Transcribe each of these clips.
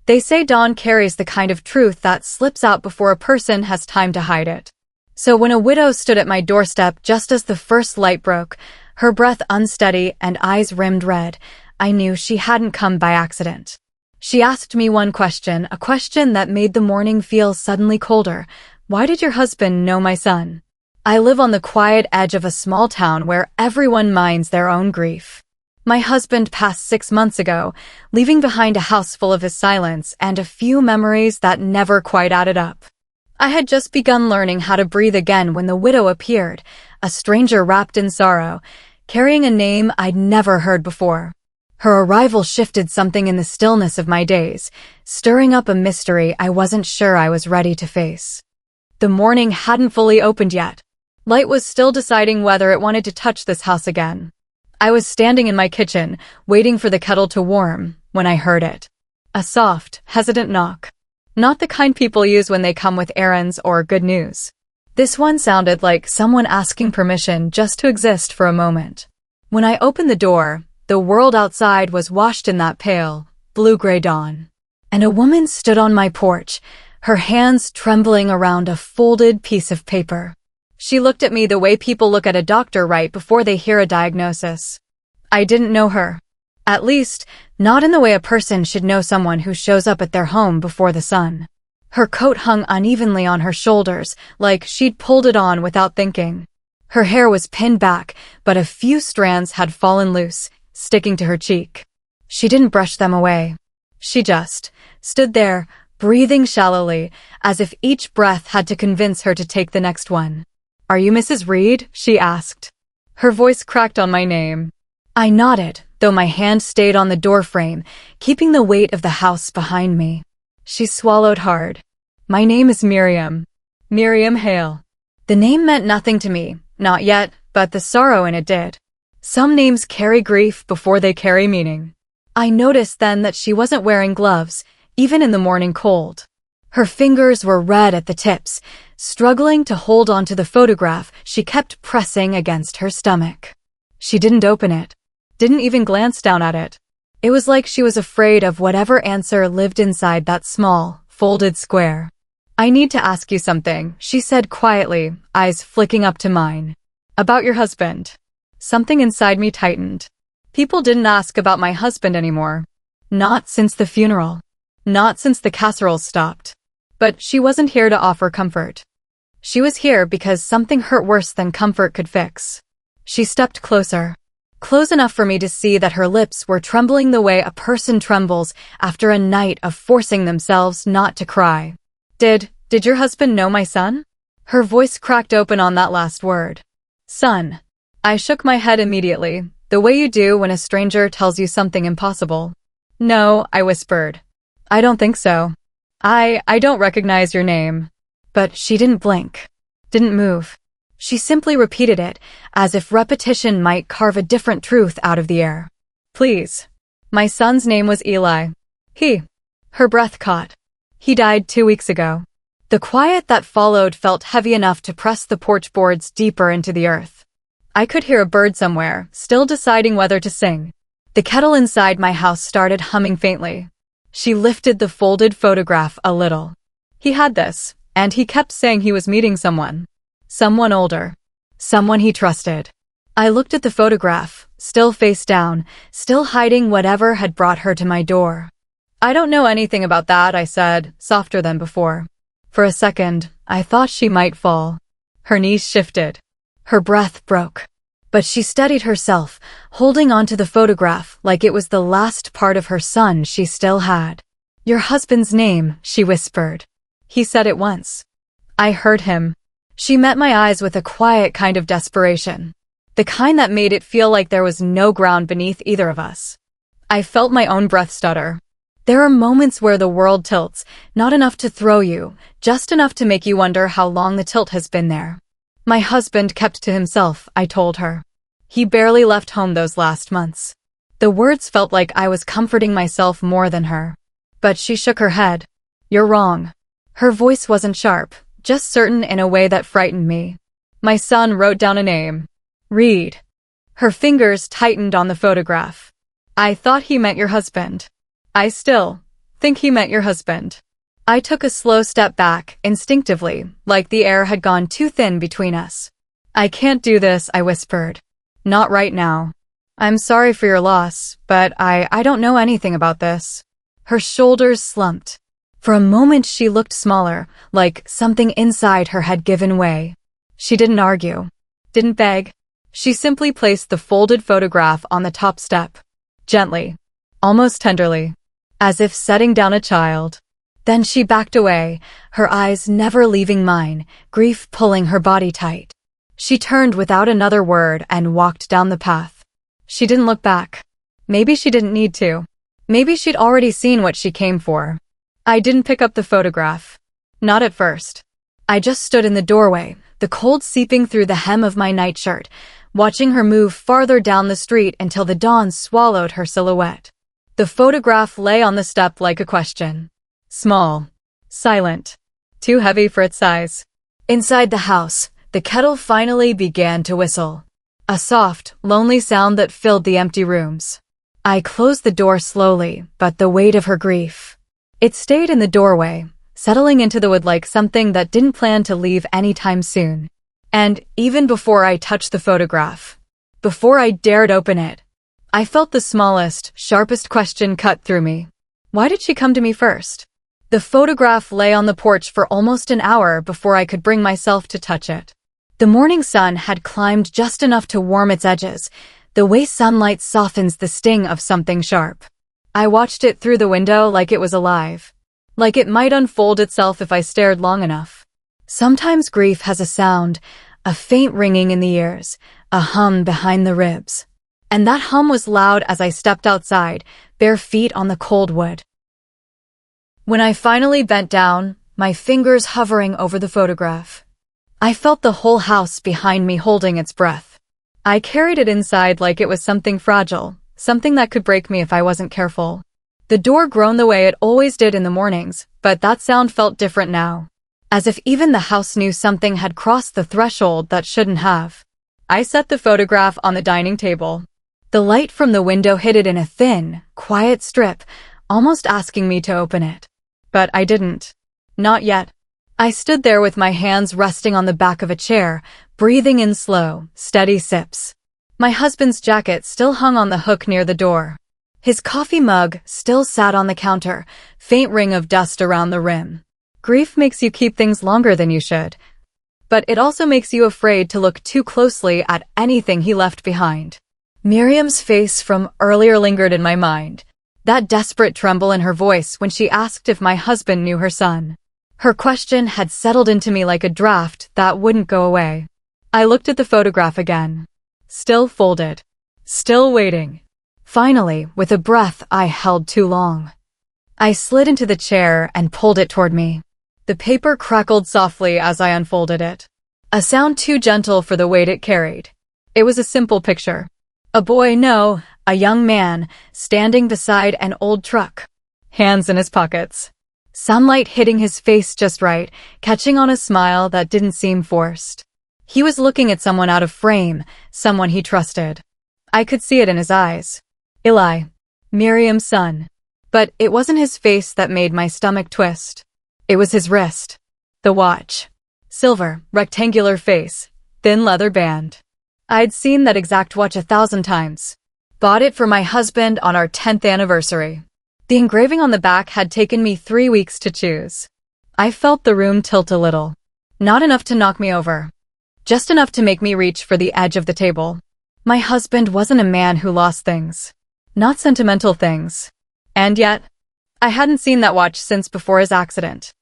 They say dawn carries the kind of truth that slips out before a person has time to hide it. So when a widow stood at my doorstep just as the first light broke, her breath unsteady and eyes rimmed red, I knew she hadn't come by accident. She asked me one question, a question that made the morning feel suddenly colder. Why did your husband know my son? I live on the quiet edge of a small town where everyone minds their own grief. My husband passed 6 months ago, leaving behind a house full of his silence and a few memories that never quite added up. I had just begun learning how to breathe again when the widow appeared, a stranger wrapped in sorrow, carrying a name I'd never heard before. Her arrival shifted something in the stillness of my days, stirring up a mystery I wasn't sure I was ready to face. The morning hadn't fully opened yet. Light was still deciding whether it wanted to touch this house again. I was standing in my kitchen, waiting for the kettle to warm, when I heard it. A soft, hesitant knock. Not the kind people use when they come with errands or good news. This one sounded like someone asking permission just to exist for a moment. When I opened the door, the world outside was washed in that pale, blue-gray dawn. And a woman stood on my porch, her hands trembling around a folded piece of paper. She looked at me the way people look at a doctor right before they hear a diagnosis. I didn't know her. At least, not in the way a person should know someone who shows up at their home before the sun. Her coat hung unevenly on her shoulders, like she'd pulled it on without thinking. Her hair was pinned back, but a few strands had fallen loose, sticking to her cheek. She didn't brush them away. She just stood there, breathing shallowly, as if each breath had to convince her to take the next one. "Are you Mrs. Reed?" she asked. Her voice cracked on my name. I nodded, though my hand stayed on the doorframe, keeping the weight of the house behind me. She swallowed hard. "My name is Miriam. Miriam Hale." The name meant nothing to me, not yet, but the sorrow in it did. Some names carry grief before they carry meaning. I noticed then that she wasn't wearing gloves, even in the morning cold. Her fingers were red at the tips, struggling to hold onto the photograph she kept pressing against her stomach. She didn't open it, didn't even glance down at it. It was like she was afraid of whatever answer lived inside that small, folded square. "I need to ask you something," she said quietly, eyes flicking up to mine. "About your husband." Something inside me tightened. People didn't ask about my husband anymore. Not since the funeral. Not since the casserole stopped. But she wasn't here to offer comfort. She was here because something hurt worse than comfort could fix. She stepped closer. Close enough for me to see that her lips were trembling the way a person trembles after a night of forcing themselves not to cry. Did your husband know my son?" Her voice cracked open on that last word. "Son." I shook my head immediately, the way you do when a stranger tells you something impossible. "No," I whispered. "I don't think so. I don't recognize your name." But she didn't blink. Didn't move. She simply repeated it, as if repetition might carve a different truth out of the air. "Please. My son's name was Eli. Her breath caught. He died 2 weeks ago." The quiet that followed felt heavy enough to press the porch boards deeper into the earth. I could hear a bird somewhere, still deciding whether to sing. The kettle inside my house started humming faintly. She lifted the folded photograph a little. He had this, and he kept saying he was meeting someone. Someone older. Someone he trusted. I looked at the photograph, still face down, still hiding whatever had brought her to my door. "I don't know anything about that," I said, softer than before. For a second, I thought she might fall. Her knees shifted. Her breath broke. But she steadied herself, holding onto the photograph like it was the last part of her son she still had. "Your husband's name," she whispered. "He said it once." I heard him. She met my eyes with a quiet kind of desperation. The kind that made it feel like there was no ground beneath either of us. I felt my own breath stutter. There are moments where the world tilts, not enough to throw you, just enough to make you wonder how long the tilt has been there. "My husband kept to himself," I told her. "He barely left home those last months." The words felt like I was comforting myself more than her. But she shook her head. "You're wrong." Her voice wasn't sharp, just certain in a way that frightened me. "My son wrote down a name. Reed." Her fingers tightened on the photograph. "I thought he meant your husband." "I still think he meant your husband. I took a slow step back, instinctively, like the air had gone too thin between us. I can't do this, I whispered. Not right now. I'm sorry for your loss, but I don't know anything about this. Her shoulders slumped. For a moment she looked smaller, like something inside her had given way. She didn't argue. Didn't beg. She simply placed the folded photograph on the top step. Gently. Almost tenderly. As if setting down a child. Then she backed away, her eyes never leaving mine, grief pulling her body tight. She turned without another word and walked down the path. She didn't look back. Maybe she didn't need to. Maybe she'd already seen what she came for. I didn't pick up the photograph. Not at first. I just stood in the doorway, the cold seeping through the hem of my nightshirt, watching her move farther down the street until the dawn swallowed her silhouette. The photograph lay on the step like a question. Small. Silent. Too heavy for its size. Inside the house, the kettle finally began to whistle. A soft, lonely sound that filled the empty rooms. I closed the door slowly, but the weight of her grief. It stayed in the doorway, settling into the wood like something that didn't plan to leave anytime soon. And even before I touched the photograph, before I dared open it, I felt the smallest, sharpest question cut through me. Why did she come to me first? The photograph lay on the porch for almost an hour before I could bring myself to touch it. The morning sun had climbed just enough to warm its edges, the way sunlight softens the sting of something sharp. I watched it through the window like it was alive, like it might unfold itself if I stared long enough. Sometimes grief has a sound, a faint ringing in the ears, a hum behind the ribs. And that hum was loud as I stepped outside, bare feet on the cold wood. When I finally bent down, my fingers hovering over the photograph, I felt the whole house behind me holding its breath. I carried it inside like it was something fragile, something that could break me if I wasn't careful. The door groaned the way it always did in the mornings, but that sound felt different now. As if even the house knew something had crossed the threshold that shouldn't have. I set the photograph on the dining table. The light from the window hit it in a thin, quiet strip, almost asking me to open it. But I didn't. Not yet. I stood there with my hands resting on the back of a chair, breathing in slow, steady sips. My husband's jacket still hung on the hook near the door. His coffee mug still sat on the counter, faint ring of dust around the rim. Grief makes you keep things longer than you should. But it also makes you afraid to look too closely at anything he left behind. Miriam's face from earlier lingered in my mind. That desperate tremble in her voice when she asked if my husband knew her son. Her question had settled into me like a draft that wouldn't go away. I looked at the photograph again. Still folded. Still waiting. Finally, with a breath I held too long. I slid into the chair and pulled it toward me. The paper crackled softly as I unfolded it. A sound too gentle for the weight it carried. It was a simple picture. A boy, no, a young man, standing beside an old truck. Hands in his pockets. Sunlight hitting his face just right, catching on a smile that didn't seem forced. He was looking at someone out of frame, someone he trusted. I could see it in his eyes. Eli. Miriam's son. But it wasn't his face that made my stomach twist. It was his wrist. The watch. Silver, rectangular face, thin leather band. I'd seen that exact watch 1,000 times. Bought it for my husband on our 10th anniversary. The engraving on the back had taken me 3 weeks to choose. I felt the room tilt a little. Not enough to knock me over. Just enough to make me reach for the edge of the table. My husband wasn't a man who lost things. Not sentimental things. And yet, I hadn't seen that watch since before his accident.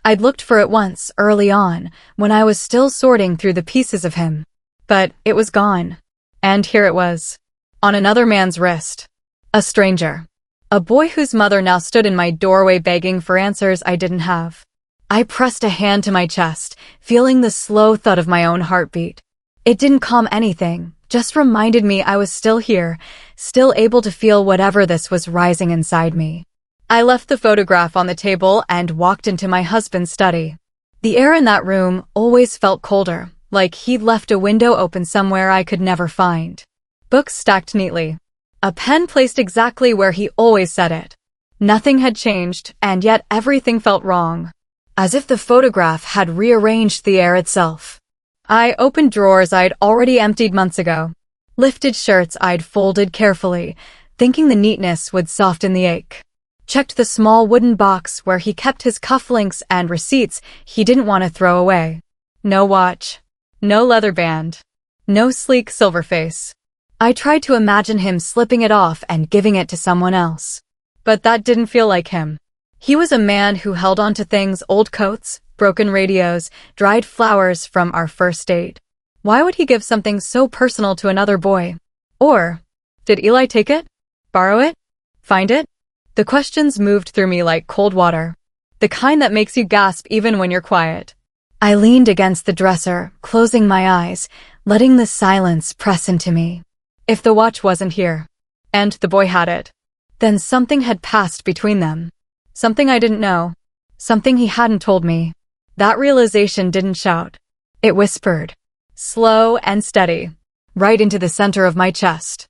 I'd looked for it once, early on, when I was still sorting through the pieces of him. But it was gone. And here it was. On another man's wrist. A stranger. A boy whose mother now stood in my doorway begging for answers I didn't have. I pressed a hand to my chest, feeling the slow thud of my own heartbeat. It didn't calm anything, just reminded me I was still here, still able to feel whatever this was rising inside me. I left the photograph on the table and walked into my husband's study. The air in that room always felt colder, like he'd left a window open somewhere I could never find. Books stacked neatly. A pen placed exactly where he always set it. Nothing had changed, and yet everything felt wrong. As if the photograph had rearranged the air itself. I opened drawers I'd already emptied months ago. Lifted shirts I'd folded carefully, thinking the neatness would soften the ache. Checked the small wooden box where he kept his cufflinks and receipts he didn't want to throw away. No watch. No leather band. No sleek silver face. I tried to imagine him slipping it off and giving it to someone else. But that didn't feel like him. He was a man who held on to things, old coats, broken radios, dried flowers from our first date. Why would he give something so personal to another boy? Or, did Eli take it? Borrow it? Find it? The questions moved through me like cold water. The kind that makes you gasp even when you're quiet. I leaned against the dresser, closing my eyes, letting the silence press into me. If the watch wasn't here, and the boy had it, then something had passed between them. Something I didn't know. Something he hadn't told me. That realization didn't shout. It whispered. Slow and steady. Right into the center of my chest.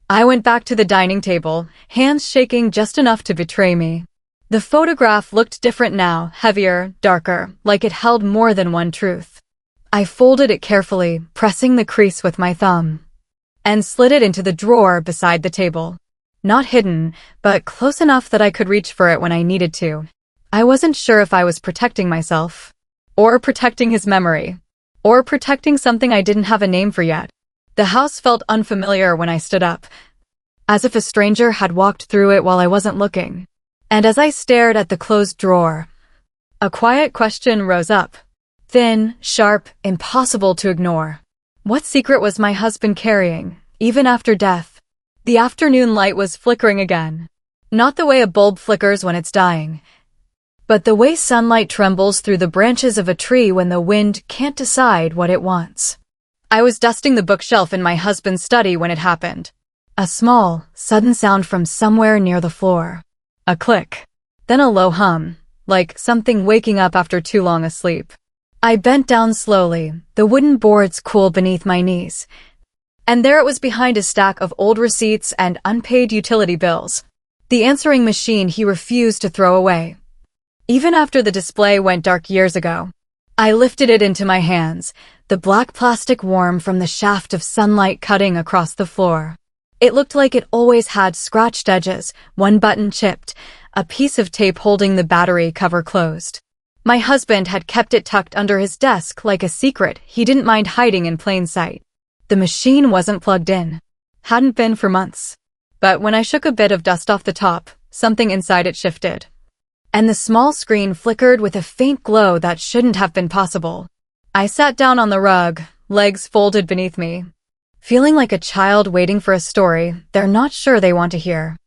I went back to the dining table, hands shaking just enough to betray me. The photograph looked different now, heavier, darker, like it held more than one truth. I folded it carefully, pressing the crease with my thumb, and slid it into the drawer beside the table. Not hidden, but close enough that I could reach for it when I needed to. I wasn't sure if I was protecting myself, or protecting his memory, or protecting something I didn't have a name for yet. The house felt unfamiliar when I stood up, as if a stranger had walked through it while I wasn't looking. And as I stared at the closed drawer, a quiet question rose up. Thin, sharp, impossible to ignore. What secret was my husband carrying, even after death? The afternoon light was flickering again. Not the way a bulb flickers when it's dying, but the way sunlight trembles through the branches of a tree when the wind can't decide what it wants. I was dusting the bookshelf in my husband's study when it happened. A small, sudden sound from somewhere near the floor. A click. Then a low hum, like something waking up after too long a sleep. I bent down slowly, the wooden boards cool beneath my knees. And there it was behind a stack of old receipts and unpaid utility bills. The answering machine he refused to throw away. Even after the display went dark years ago. I lifted it into my hands, the black plastic warm from the shaft of sunlight cutting across the floor. It looked like it always had scratched edges, one button chipped, a piece of tape holding the battery cover closed. My husband had kept it tucked under his desk like a secret he didn't mind hiding in plain sight. The machine wasn't plugged in. Hadn't been for months. But when I shook a bit of dust off the top, something inside it shifted. And the small screen flickered with a faint glow that shouldn't have been possible. I sat down on the rug, legs folded beneath me, feeling like a child waiting for a story they're not sure they want to hear.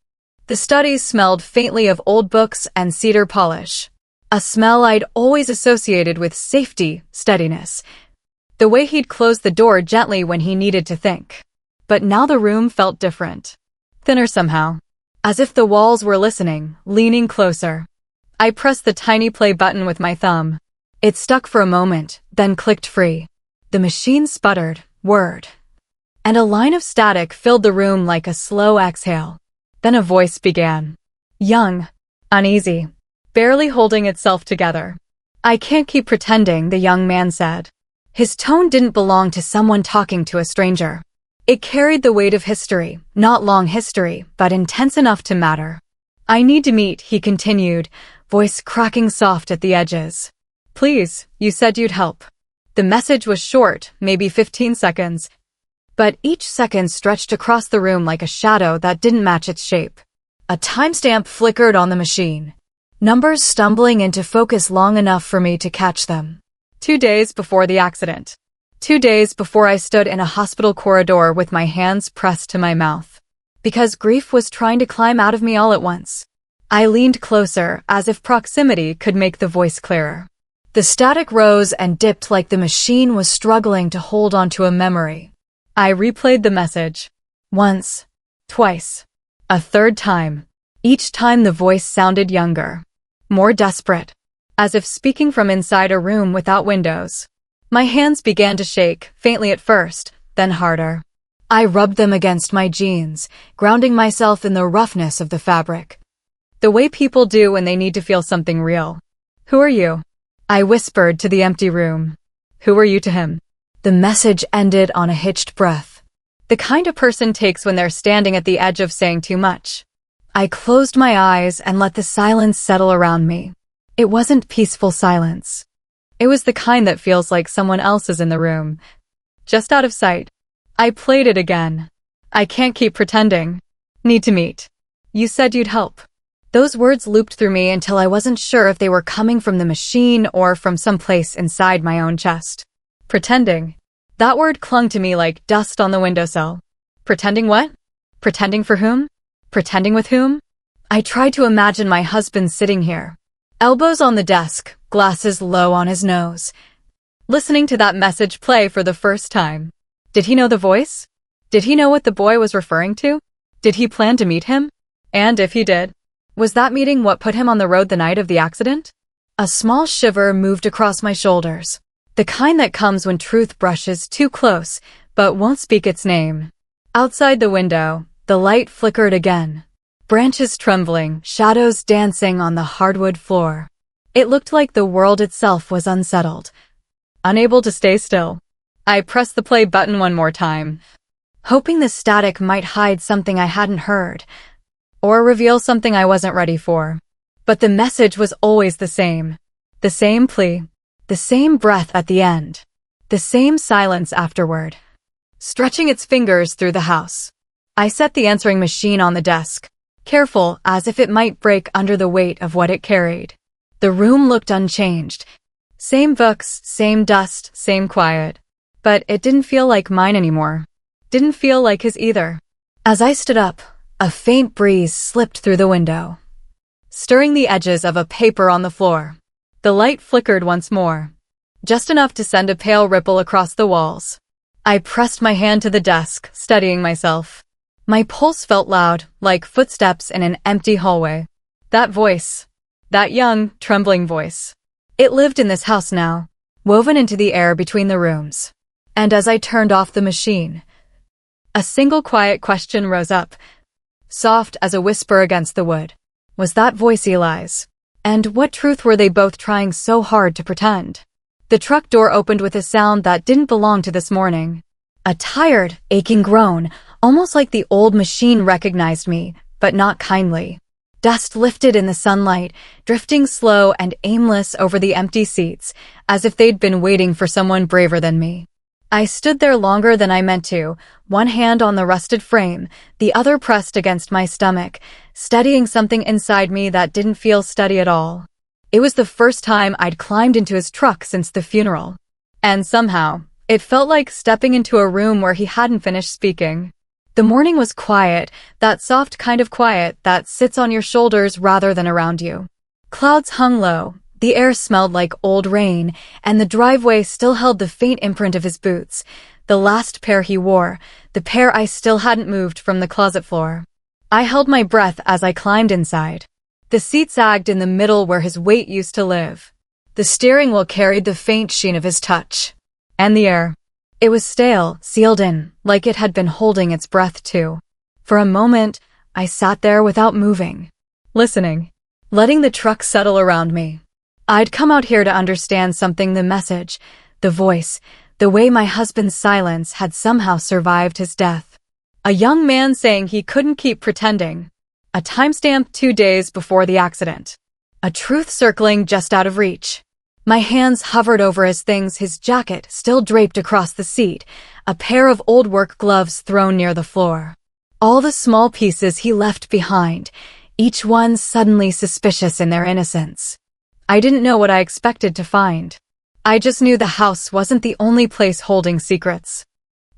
The study smelled faintly of old books and cedar polish, a smell I'd always associated with safety, steadiness. The way he'd closed the door gently when he needed to think. But now the room felt different. Thinner somehow. As if the walls were listening, leaning closer. I pressed the tiny play button with my thumb. It stuck for a moment, then clicked free. The machine sputtered, whirred. And a line of static filled the room like a slow exhale. Then a voice began. Young. Uneasy. Barely holding itself together. I can't keep pretending, the young man said. His tone didn't belong to someone talking to a stranger. It carried the weight of history, not long history, but intense enough to matter. I need to meet, he continued, voice cracking soft at the edges. Please, you said you'd help. The message was short, maybe 15 seconds. But each second stretched across the room like a shadow that didn't match its shape. A timestamp flickered on the machine. Numbers stumbling into focus long enough for me to catch them. 2 days before the accident. 2 days before I stood in a hospital corridor with my hands pressed to my mouth. Because grief was trying to climb out of me all at once. I leaned closer, as if proximity could make the voice clearer. The static rose and dipped like the machine was struggling to hold onto a memory. I replayed the message. Once. Twice. A third time. Each time the voice sounded younger. More desperate. As if speaking from inside a room without windows. My hands began to shake, faintly at first, then harder. I rubbed them against my jeans, grounding myself in the roughness of the fabric. The way people do when they need to feel something real. Who are you? I whispered to the empty room. Who are you to him? The message ended on a hitched breath. The kind a person takes when they're standing at the edge of saying too much. I closed my eyes and let the silence settle around me. It wasn't peaceful silence. It was the kind that feels like someone else is in the room, just out of sight. I played it again. I can't keep pretending. Need to meet. You said you'd help. Those words looped through me until I wasn't sure if they were coming from the machine or from someplace inside my own chest. Pretending. That word clung to me like dust on the windowsill. Pretending what? Pretending for whom? Pretending with whom? I tried to imagine my husband sitting here, elbows on the desk, glasses low on his nose, listening to that message play for the first time. Did he know the voice? Did he know what the boy was referring to? Did he plan to meet him? And if he did, was that meeting what put him on the road the night of the accident? A small shiver moved across my shoulders, the kind that comes when truth brushes too close but won't speak its name. Outside the window, the light flickered again, branches trembling, shadows dancing on the hardwood floor. It looked like the world itself was unsettled, unable to stay still. I pressed the play button one more time, hoping the static might hide something I hadn't heard, or reveal something I wasn't ready for. But the message was always the same plea, the same breath at the end, the same silence afterward, stretching its fingers through the house. I set the answering machine on the desk, careful as if it might break under the weight of what it carried. The room looked unchanged. Same books, same dust, same quiet. But it didn't feel like mine anymore. Didn't feel like his either. As I stood up, a faint breeze slipped through the window, stirring the edges of a paper on the floor. The light flickered once more, just enough to send a pale ripple across the walls. I pressed my hand to the desk, steadying myself. My pulse felt loud, like footsteps in an empty hallway. That voice, that young, trembling voice. It lived in this house now, woven into the air between the rooms. And as I turned off the machine, a single quiet question rose up, soft as a whisper against the wood. Was that voice Eli's? And what truth were they both trying so hard to pretend? The truck door opened with a sound that didn't belong to this morning. A tired, aching groan, almost like the old machine recognized me, but not kindly. Dust lifted in the sunlight, drifting slow and aimless over the empty seats, as if they'd been waiting for someone braver than me. I stood there longer than I meant to, one hand on the rusted frame, the other pressed against my stomach, steadying something inside me that didn't feel steady at all. It was the first time I'd climbed into his truck since the funeral. And somehow, it felt like stepping into a room where he hadn't finished speaking. The morning was quiet, that soft kind of quiet that sits on your shoulders rather than around you. Clouds hung low, the air smelled like old rain, and the driveway still held the faint imprint of his boots, the last pair he wore, the pair I still hadn't moved from the closet floor. I held my breath as I climbed inside. The seat sagged in the middle where his weight used to live. The steering wheel carried the faint sheen of his touch. And the air. It was stale, sealed in, like it had been holding its breath too. For a moment, I sat there without moving, listening, letting the truck settle around me. I'd come out here to understand something: the message, the voice, the way my husband's silence had somehow survived his death. A young man saying he couldn't keep pretending. A timestamp 2 days before the accident. A truth circling just out of reach. My hands hovered over his things, his jacket still draped across the seat, a pair of old work gloves thrown near the floor. All the small pieces he left behind, each one suddenly suspicious in their innocence. I didn't know what I expected to find. I just knew the house wasn't the only place holding secrets.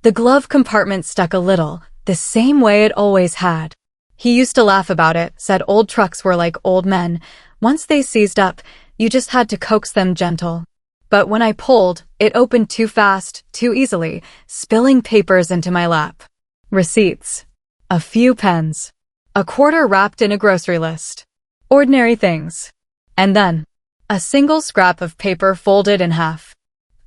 The glove compartment stuck a little, the same way it always had. He used to laugh about it, said old trucks were like old men. Once they seized up, you just had to coax them gentle. But when I pulled, it opened too fast, too easily, spilling papers into my lap. Receipts. A few pens. A quarter wrapped in a grocery list. Ordinary things. And then, a single scrap of paper folded in half.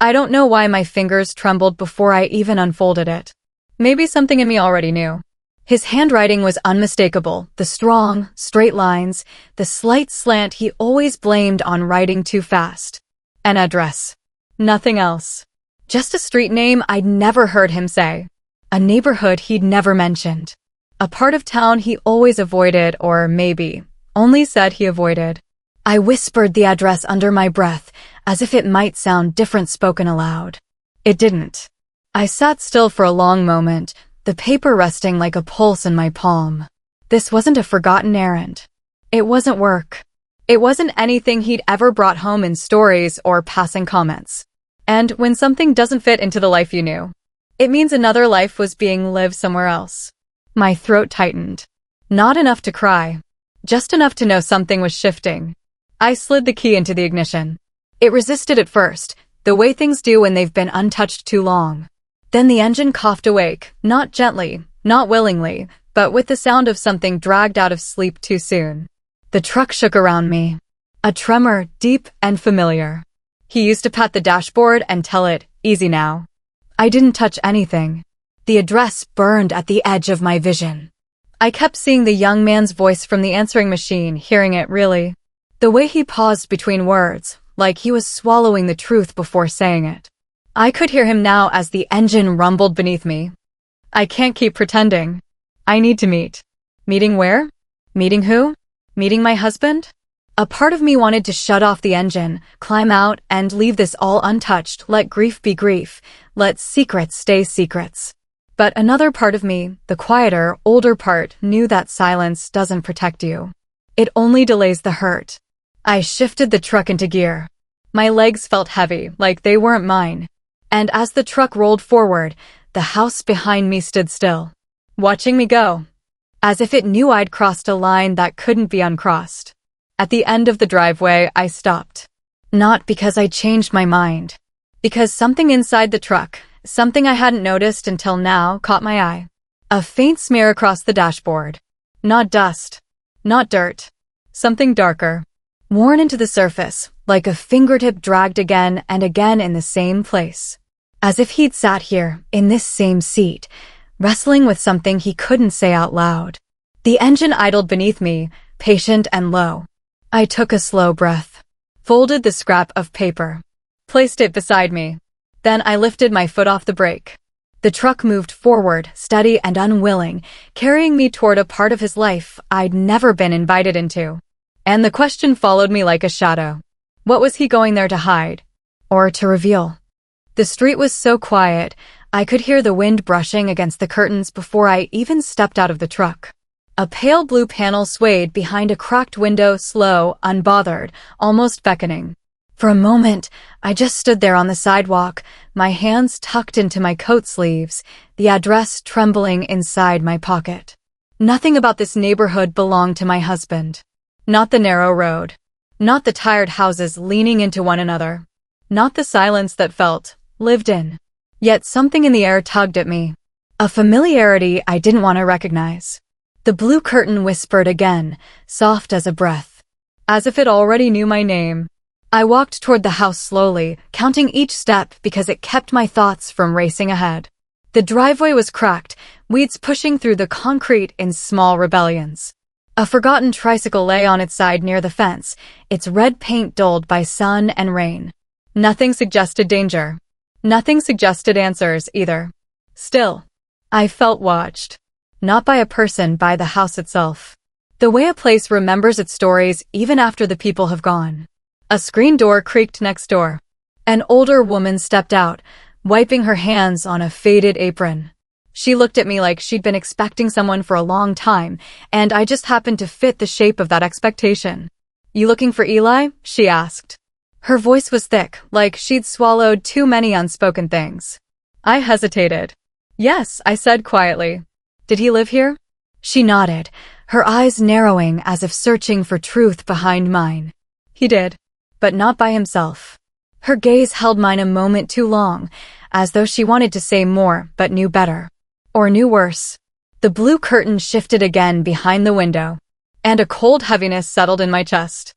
I don't know why my fingers trembled before I even unfolded it. Maybe something in me already knew. His handwriting was unmistakable, the strong, straight lines, the slight slant he always blamed on writing too fast. An address. Nothing else. Just a street name I'd never heard him say. A neighborhood he'd never mentioned. A part of town he always avoided, or maybe only said he avoided. I whispered the address under my breath, as if it might sound different spoken aloud. It didn't. I sat still for a long moment, the paper resting like a pulse in my palm. This wasn't a forgotten errand. It wasn't work. It wasn't anything he'd ever brought home in stories or passing comments. And when something doesn't fit into the life you knew, it means another life was being lived somewhere else. My throat tightened. Not enough to cry. Just enough to know something was shifting. I slid the key into the ignition. It resisted at first, the way things do when they've been untouched too long. Then the engine coughed awake, not gently, not willingly, but with the sound of something dragged out of sleep too soon. The truck shook around me. A tremor, deep and familiar. He used to pat the dashboard and tell it, "Easy now." I didn't touch anything. The address burned at the edge of my vision. I kept seeing the young man's voice from the answering machine, hearing it really. The way he paused between words, like he was swallowing the truth before saying it. I could hear him now as the engine rumbled beneath me. I can't keep pretending. I need to meet. Meeting where? Meeting who? Meeting my husband? A part of me wanted to shut off the engine, climb out, and leave this all untouched, let grief be grief, let secrets stay secrets. But another part of me, the quieter, older part, knew that silence doesn't protect you. It only delays the hurt. I shifted the truck into gear. My legs felt heavy, like they weren't mine. And as the truck rolled forward, the house behind me stood still, watching me go, as if it knew I'd crossed a line that couldn't be uncrossed. At the end of the driveway, I stopped. Not because I changed my mind. Because something inside the truck, something I hadn't noticed until now, caught my eye. A faint smear across the dashboard. Not dust. Not dirt. Something darker. Worn into the surface, like a fingertip dragged again and again in the same place. As if he'd sat here, in this same seat, wrestling with something he couldn't say out loud. The engine idled beneath me, patient and low. I took a slow breath, folded the scrap of paper, placed it beside me. Then I lifted my foot off the brake. The truck moved forward, steady and unwilling, carrying me toward a part of his life I'd never been invited into. And the question followed me like a shadow. What was he going there to hide? Or to reveal? The street was so quiet, I could hear the wind brushing against the curtains before I even stepped out of the truck. A pale blue panel swayed behind a cracked window, slow, unbothered, almost beckoning. For a moment, I just stood there on the sidewalk, my hands tucked into my coat sleeves, the address trembling inside my pocket. Nothing about this neighborhood belonged to my husband. Not the narrow road. Not the tired houses leaning into one another. Not the silence that felt lived in. Yet something in the air tugged at me. A familiarity I didn't want to recognize. The blue curtain whispered again, soft as a breath. As if it already knew my name. I walked toward the house slowly, counting each step because it kept my thoughts from racing ahead. The driveway was cracked, weeds pushing through the concrete in small rebellions. A forgotten tricycle lay on its side near the fence, its red paint dulled by sun and rain. Nothing suggested danger. Nothing suggested answers, either. Still, I felt watched. Not by a person, by the house itself. The way a place remembers its stories even after the people have gone. A screen door creaked next door. An older woman stepped out, wiping her hands on a faded apron. She looked at me like she'd been expecting someone for a long time, and I just happened to fit the shape of that expectation. "You looking for Eli?" she asked. Her voice was thick, like she'd swallowed too many unspoken things. I hesitated. "Yes," I said quietly. "Did he live here?" She nodded, her eyes narrowing as if searching for truth behind mine. "He did, but not by himself." Her gaze held mine a moment too long, as though she wanted to say more but knew better. Or knew worse. The blue curtain shifted again behind the window, and a cold heaviness settled in my chest.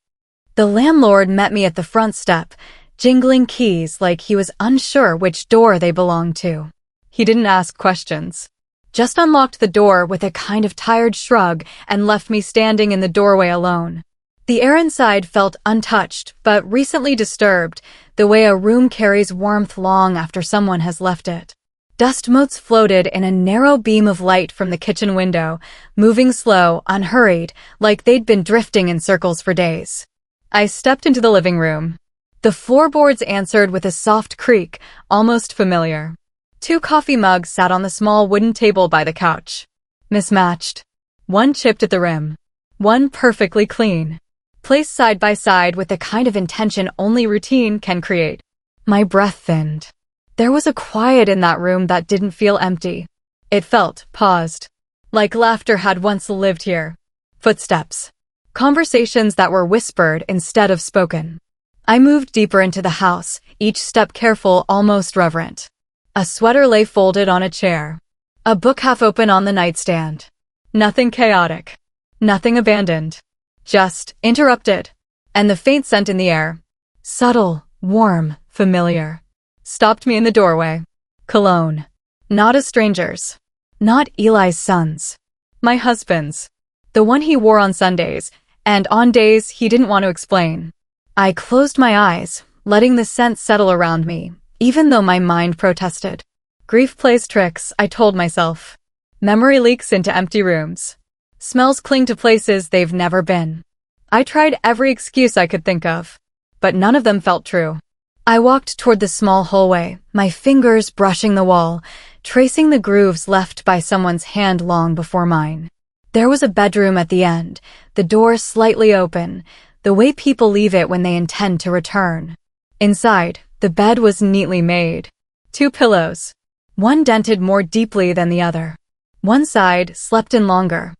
The landlord met me at the front step, jingling keys like he was unsure which door they belonged to. He didn't ask questions. just unlocked the door with a kind of tired shrug and left me standing in the doorway alone. The air inside felt untouched, but recently disturbed, the way a room carries warmth long after someone has left it. Dust motes floated in a narrow beam of light from the kitchen window, moving slow, unhurried, like they'd been drifting in circles for days. I stepped into the living room. The floorboards answered with a soft creak, almost familiar. 2 coffee mugs sat on the small wooden table by the couch. Mismatched. One chipped at the rim. One perfectly clean. Placed side by side with the kind of intention only routine can create. My breath thinned. There was a quiet in that room that didn't feel empty. It felt paused. Like laughter had once lived here. Footsteps. Conversations that were whispered instead of spoken. I moved deeper into the house, each step careful, almost reverent. A sweater lay folded on a chair. A book half open on the nightstand. Nothing chaotic. Nothing abandoned. Just interrupted. And the faint scent in the air. Subtle, warm, familiar. Stopped me in the doorway. Cologne. Not a stranger's. Not Eli's son's. My husband's. The one he wore on Sundays, and on days he didn't want to explain. I closed my eyes, letting the scent settle around me, even though my mind protested. Grief plays tricks, I told myself. Memory leaks into empty rooms. Smells cling to places they've never been. I tried every excuse I could think of, but none of them felt true. I walked toward the small hallway, my fingers brushing the wall, tracing the grooves left by someone's hand long before mine. There was a bedroom at the end, the door slightly open, the way people leave it when they intend to return. Inside, the bed was neatly made. 2 pillows. One dented more deeply than the other. One side slept in longer.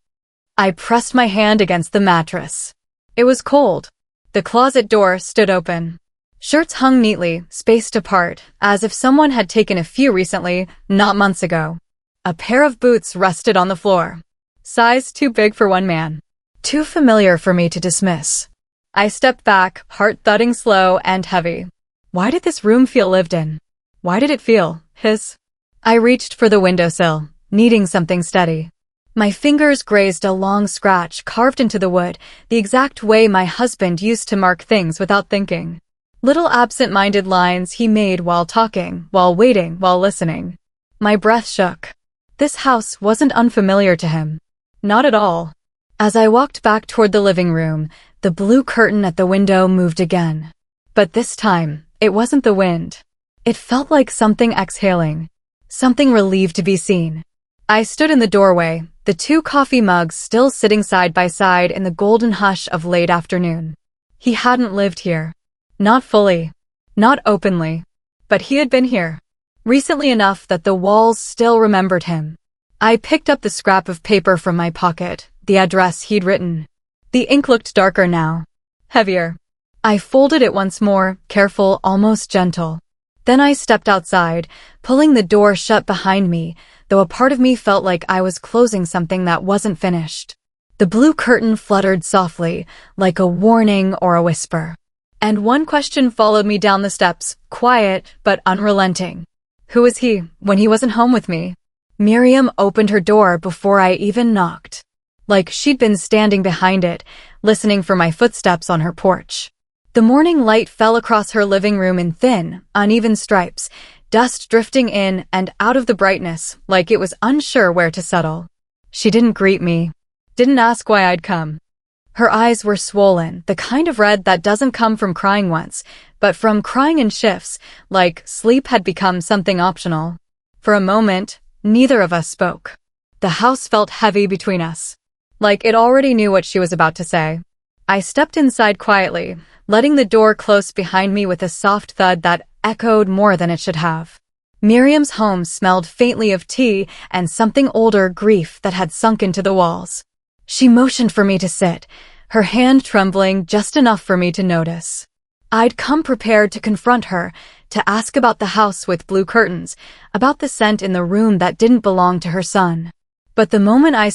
I pressed my hand against the mattress. It was cold. The closet door stood open. Shirts hung neatly, spaced apart, as if someone had taken a few recently, not months ago. A pair of boots rested on the floor. Size too big for one man. Too familiar for me to dismiss. I stepped back, heart thudding slow and heavy. Why did this room feel lived in? Why did it feel his? I reached for the windowsill, needing something steady. My fingers grazed a long scratch carved into the wood, the exact way my husband used to mark things without thinking. Little absent-minded lines he made while talking, while waiting, while listening. My breath shook. This house wasn't unfamiliar to him. Not at all. As I walked back toward the living room, the blue curtain at the window moved again. But this time, it wasn't the wind. It felt like something exhaling. Something relieved to be seen. I stood in the doorway, the 2 coffee mugs still sitting side by side in the golden hush of late afternoon. He hadn't lived here. Not fully. Not openly. But he had been here. Recently enough that the walls still remembered him. I picked up the scrap of paper from my pocket, the address he'd written. The ink looked darker now. Heavier. I folded it once more, careful, almost gentle. Then I stepped outside, pulling the door shut behind me, though a part of me felt like I was closing something that wasn't finished. The blue curtain fluttered softly, like a warning or a whisper. And one question followed me down the steps, quiet but unrelenting. Who was he when he wasn't home with me? Miriam opened her door before I even knocked. Like she'd been standing behind it, listening for my footsteps on her porch. The morning light fell across her living room in thin, uneven stripes, dust drifting in and out of the brightness, like it was unsure where to settle. She didn't greet me. Didn't ask why I'd come. Her eyes were swollen, the kind of red that doesn't come from crying once, but from crying in shifts, like sleep had become something optional. For a moment, neither of us spoke. The house felt heavy between us. Like it already knew what she was about to say. I stepped inside quietly, letting the door close behind me with a soft thud that echoed more than it should have. Miriam's home smelled faintly of tea and something older, grief that had sunk into the walls. She motioned for me to sit, her hand trembling just enough for me to notice. I'd come prepared to confront her, to ask about the house with blue curtains, about the scent in the room that didn't belong to her son. But the moment I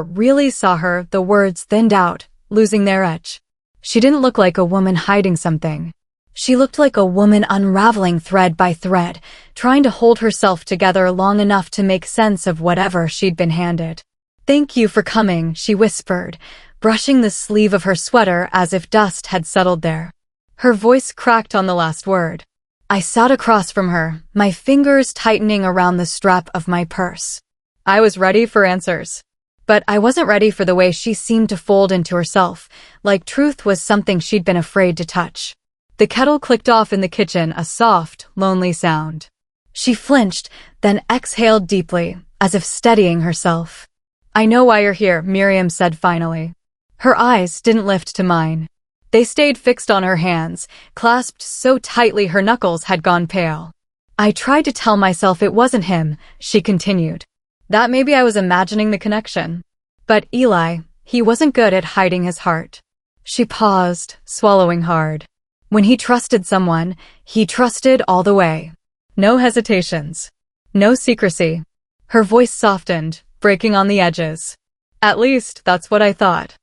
really saw her, the words thinned out, losing their edge. She didn't look like a woman hiding something. She looked like a woman unraveling thread by thread, trying to hold herself together long enough to make sense of whatever she'd been handed. "Thank you for coming," she whispered, brushing the sleeve of her sweater as if dust had settled there. Her voice cracked on the last word. I sat across from her, my fingers tightening around the strap of my purse. I was ready for answers. But I wasn't ready for the way she seemed to fold into herself, like truth was something she'd been afraid to touch. The kettle clicked off in the kitchen, a soft, lonely sound. She flinched, then exhaled deeply, as if steadying herself. "I know why you're here," Miriam said finally. Her eyes didn't lift to mine. They stayed fixed on her hands, clasped so tightly her knuckles had gone pale. "I tried to tell myself it wasn't him," she continued. "That maybe I was imagining the connection. But Eli, he wasn't good at hiding his heart." She paused, swallowing hard. "When he trusted someone, he trusted all the way. No hesitations. No secrecy." Her voice softened, breaking on the edges. "At least, that's what I thought."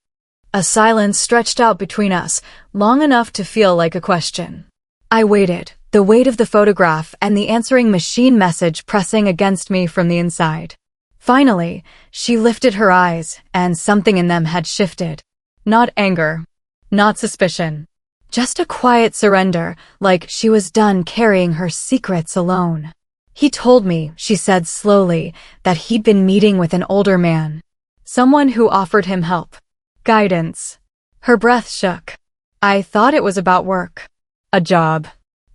A silence stretched out between us, long enough to feel like a question. I waited, the weight of the photograph and the answering machine message pressing against me from the inside. Finally, she lifted her eyes, and something in them had shifted. Not anger. Not suspicion. Just a quiet surrender, like she was done carrying her secrets alone. "He told me," she said slowly, "that he'd been meeting with an older man. Someone who offered him help. Guidance." Her breath shook. "I thought it was about work. A job.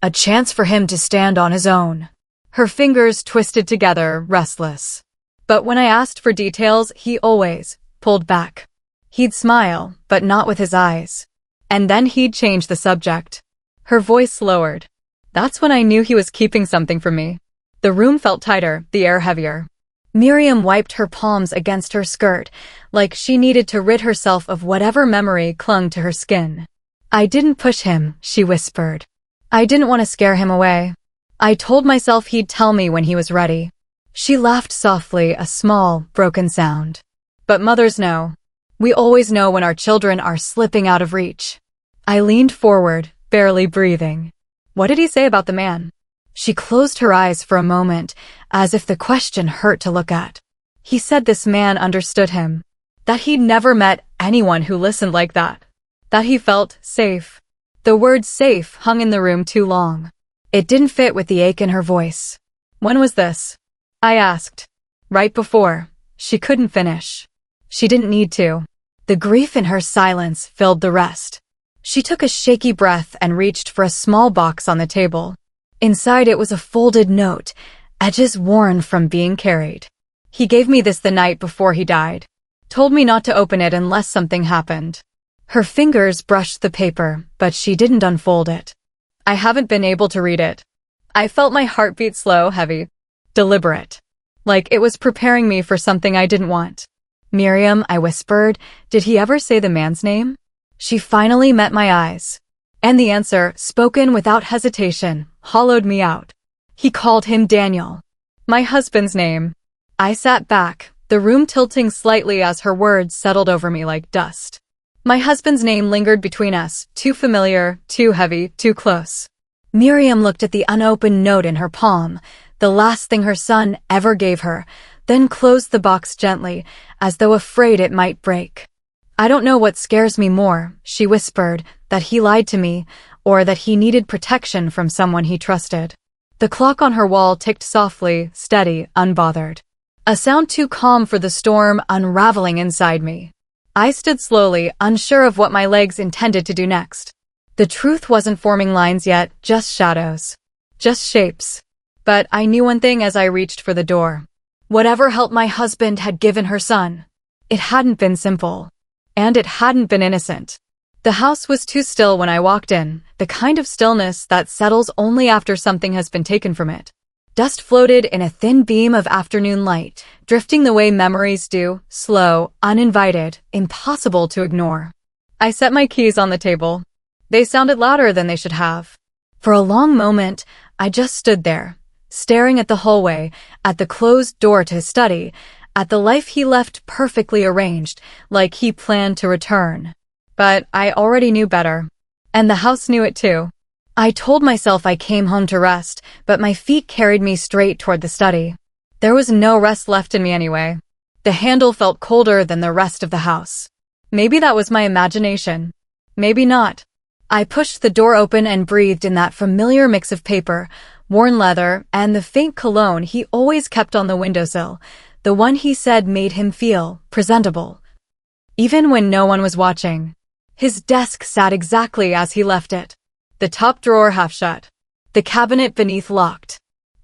A chance for him to stand on his own." Her fingers twisted together, restless. But when I asked for details, he always pulled back. He'd smile, but not with his eyes. And then he'd change the subject. Her voice lowered. That's when I knew he was keeping something from me. The room felt tighter, the air heavier. Miriam wiped her palms against her skirt, like she needed to rid herself of whatever memory clung to her skin. "I didn't push him," she whispered. "I didn't want to scare him away. I told myself he'd tell me when he was ready." She laughed softly, a small, broken sound. "But mothers know. We always know when our children are slipping out of reach." I leaned forward, barely breathing. "What did he say about the man?" She closed her eyes for a moment, as if the question hurt to look at. "He said this man understood him. That he'd never met anyone who listened like that. That he felt safe." The word safe hung in the room too long. It didn't fit with the ache in her voice. "When was this?" I asked. "Right before." She couldn't finish. She didn't need to. The grief in her silence filled the rest. She took a shaky breath and reached for a small box on the table. Inside it was a folded note, edges worn from being carried. "He gave me this the night before he died. Told me not to open it unless something happened." Her fingers brushed the paper, but she didn't unfold it. I haven't been able to read it. I felt my heartbeat slow, heavy, deliberate. Like it was preparing me for something I didn't want. "Miriam," I whispered, "did he ever say the man's name?" She finally met my eyes. And the answer, spoken without hesitation, hollowed me out. "He called him Daniel. My husband's name." I sat back, the room tilting slightly as her words settled over me like dust. My husband's name lingered between us, too familiar, too heavy, too close. Miriam looked at the unopened note in her palm, the last thing her son ever gave her, then closed the box gently, as though afraid it might break. "I don't know what scares me more," she whispered, "that he lied to me, or that he needed protection from someone he trusted." The clock on her wall ticked softly, steady, unbothered. A sound too calm for the storm unraveling inside me. I stood slowly, unsure of what my legs intended to do next. The truth wasn't forming lines yet, just shadows. Just shapes. But I knew one thing as I reached for the door. Whatever help my husband had given her son, it hadn't been simple. And it hadn't been innocent. The house was too still when I walked in, the kind of stillness that settles only after something has been taken from it. Dust floated in a thin beam of afternoon light, drifting the way memories do, slow, uninvited, impossible to ignore. I set my keys on the table. They sounded louder than they should have. For a long moment, I just stood there, staring at the hallway, at the closed door to his study, at the life he left perfectly arranged, like he planned to return. But I already knew better. And the house knew it too. I told myself I came home to rest, but my feet carried me straight toward the study. There was no rest left in me anyway. The handle felt colder than the rest of the house. Maybe that was my imagination. Maybe not. I pushed the door open and breathed in that familiar mix of paper, worn leather, and the faint cologne he always kept on the windowsill, the one he said made him feel presentable. Even when no one was watching. His desk sat exactly as he left it. The top drawer half shut. The cabinet beneath locked.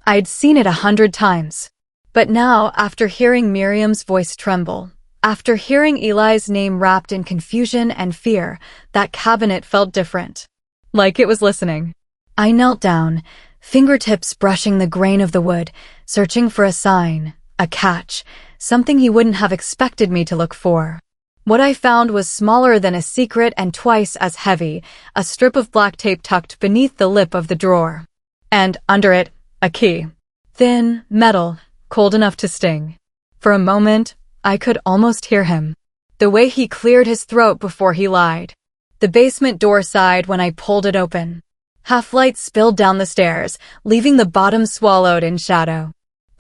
I'd seen it 100 times. But now, after hearing Miriam's voice tremble, after hearing Eli's name wrapped in confusion and fear, that cabinet felt different. Like it was listening. I knelt down, fingertips brushing the grain of the wood, searching for a sign, a catch, something he wouldn't have expected me to look for. What I found was smaller than a secret and twice as heavy, a strip of black tape tucked beneath the lip of the drawer. And, under it, a key. Thin, metal, cold enough to sting. For a moment, I could almost hear him. The way he cleared his throat before he lied. The basement door sighed when I pulled it open. Half-light spilled down the stairs, leaving the bottom swallowed in shadow.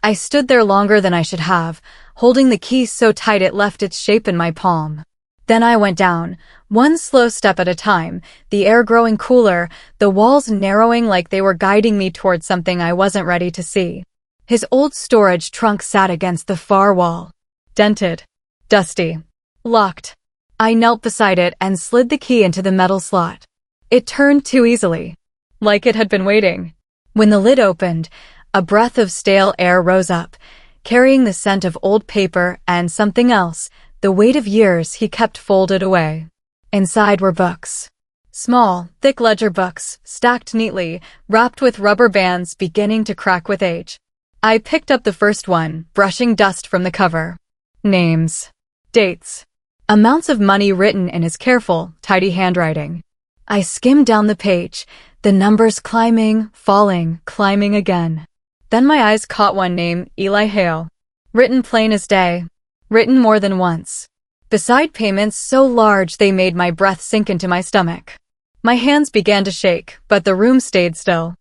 I stood there longer than I should have, holding the key so tight it left its shape in my palm. Then I went down, one slow step at a time, the air growing cooler, the walls narrowing like they were guiding me towards something I wasn't ready to see. His old storage trunk sat against the far wall. Dented. Dusty. Locked. I knelt beside it and slid the key into the metal slot. It turned too easily. Like it had been waiting. When the lid opened, a breath of stale air rose up, carrying the scent of old paper and something else, the weight of years he kept folded away. Inside were books. Small, thick ledger books, stacked neatly, wrapped with rubber bands beginning to crack with age. I picked up the first one, brushing dust from the cover. Names. Dates. Amounts of money written in his careful, tidy handwriting. I skimmed down the page, the numbers climbing, falling, climbing again. Then my eyes caught one name, Eli Hale. Written plain as day. Written more than once. Beside payments so large they made my breath sink into my stomach. My hands began to shake, but the room stayed still.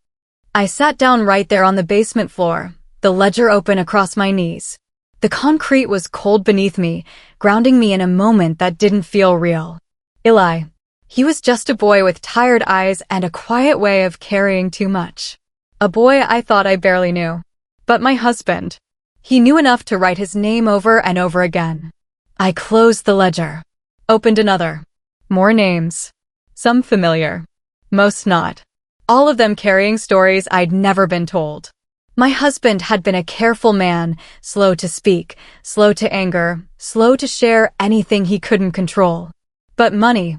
I sat down right there on the basement floor, the ledger open across my knees. The concrete was cold beneath me, grounding me in a moment that didn't feel real. Eli. He was just a boy with tired eyes and a quiet way of carrying too much. A boy I thought I barely knew. But my husband. He knew enough to write his name over and over again. I closed the ledger. Opened another. More names. Some familiar. Most not. All of them carrying stories I'd never been told. My husband had been a careful man, slow to speak, slow to anger, slow to share anything he couldn't control. But money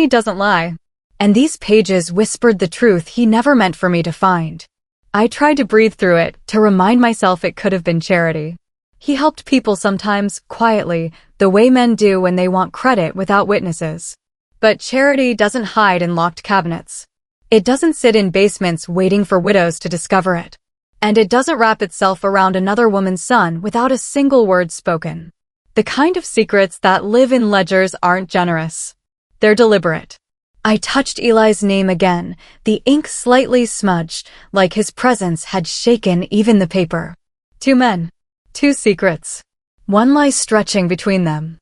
doesn't lie. And these pages whispered the truth he never meant for me to find. I tried to breathe through it, to remind myself it could have been charity. He helped people sometimes, quietly, the way men do when they want credit without witnesses. But charity doesn't hide in locked cabinets. It doesn't sit in basements waiting for widows to discover it. And it doesn't wrap itself around another woman's son without a single word spoken. The kind of secrets that live in ledgers aren't generous. They're deliberate. I touched Eli's name again, the ink slightly smudged, like his presence had shaken even the paper. 2 men. 2 secrets. One lie stretching between them.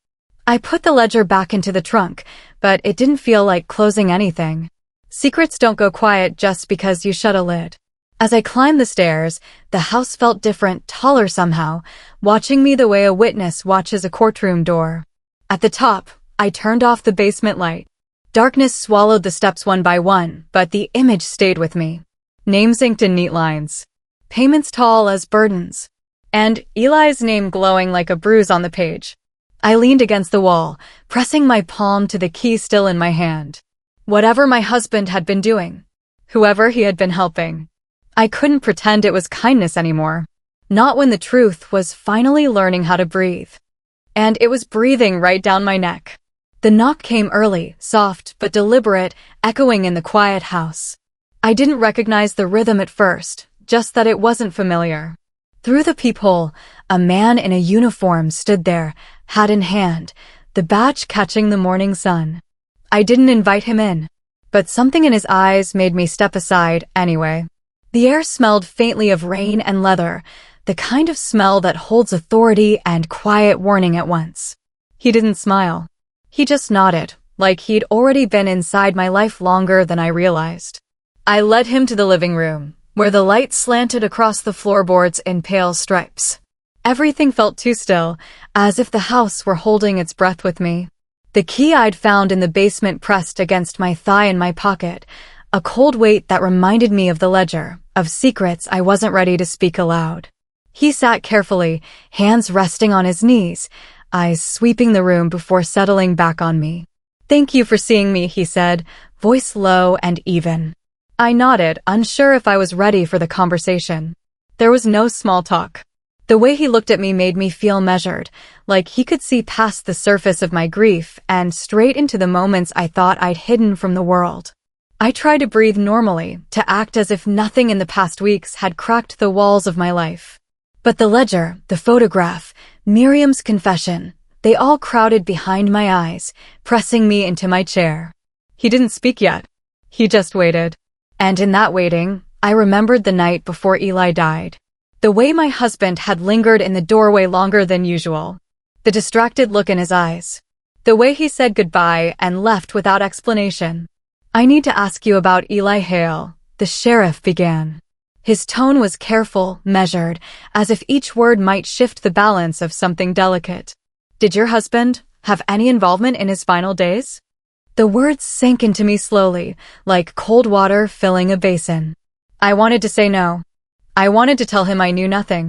I put the ledger back into the trunk, but it didn't feel like closing anything. Secrets don't go quiet just because you shut a lid. As I climbed the stairs, the house felt different, taller somehow, watching me the way a witness watches a courtroom door. At the top, I turned off the basement light. Darkness swallowed the steps one by one, but the image stayed with me. Names inked in neat lines. Payments tall as burdens. And Eli's name glowing like a bruise on the page. I leaned against the wall, pressing my palm to the key still in my hand. Whatever my husband had been doing. Whoever he had been helping. I couldn't pretend it was kindness anymore. Not when the truth was finally learning how to breathe. And it was breathing right down my neck. The knock came early, soft but deliberate, echoing in the quiet house. I didn't recognize the rhythm at first, just that it wasn't familiar. Through the peephole, a man in a uniform stood there, hat in hand, the badge catching the morning sun. I didn't invite him in. but something in his eyes made me step aside anyway. The air smelled faintly of rain and leather, the kind of smell that holds authority and quiet warning at once. He didn't smile. He just nodded, like he'd already been inside my life longer than I realized. I led him to the living room, where the light slanted across the floorboards in pale stripes. Everything felt too still, as if the house were holding its breath with me. The key I'd found in the basement pressed against my thigh in my pocket, a cold weight that reminded me of the ledger, of secrets I wasn't ready to speak aloud. He sat carefully, hands resting on his knees, eyes sweeping the room before settling back on me. "Thank you for seeing me," he said, voice low and even. I nodded, unsure if I was ready for the conversation. There was no small talk. The way he looked at me made me feel measured, like he could see past the surface of my grief and straight into the moments I thought I'd hidden from the world. I tried to breathe normally, to act as if nothing in the past weeks had cracked the walls of my life. But the ledger, the photograph, Miriam's confession, they all crowded behind my eyes, pressing me into my chair. He didn't speak yet. He just waited. And in that waiting, I remembered the night before Eli died. The way my husband had lingered in the doorway longer than usual. The distracted look in his eyes. The way he said goodbye and left without explanation. "I need to ask you about Eli Hale," the sheriff began. His tone was careful, measured, as if each word might shift the balance of something delicate. "Did your husband have any involvement in his final days?" The words sank into me slowly, like cold water filling a basin. I wanted to say no. I wanted to tell him I knew nothing.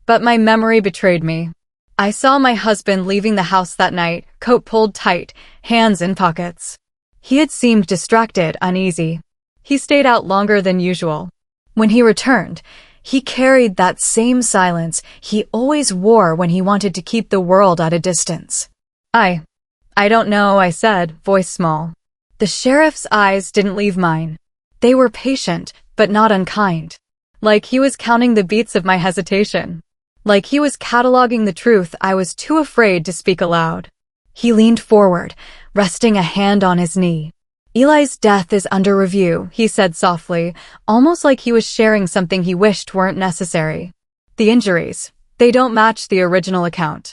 But my memory betrayed me. I saw my husband leaving the house that night, coat pulled tight, hands in pockets. He had seemed distracted, uneasy. He stayed out longer than usual. When he returned, he carried that same silence he always wore when he wanted to keep the world at a distance. I don't know," I said, voice small. The sheriff's eyes didn't leave mine. They were patient, but not unkind. Like he was counting the beats of my hesitation. Like he was cataloging the truth I was too afraid to speak aloud. He leaned forward, resting a hand on his knee. "Eli's death is under review," he said softly, almost like he was sharing something he wished weren't necessary. "The injuries, they don't match the original account."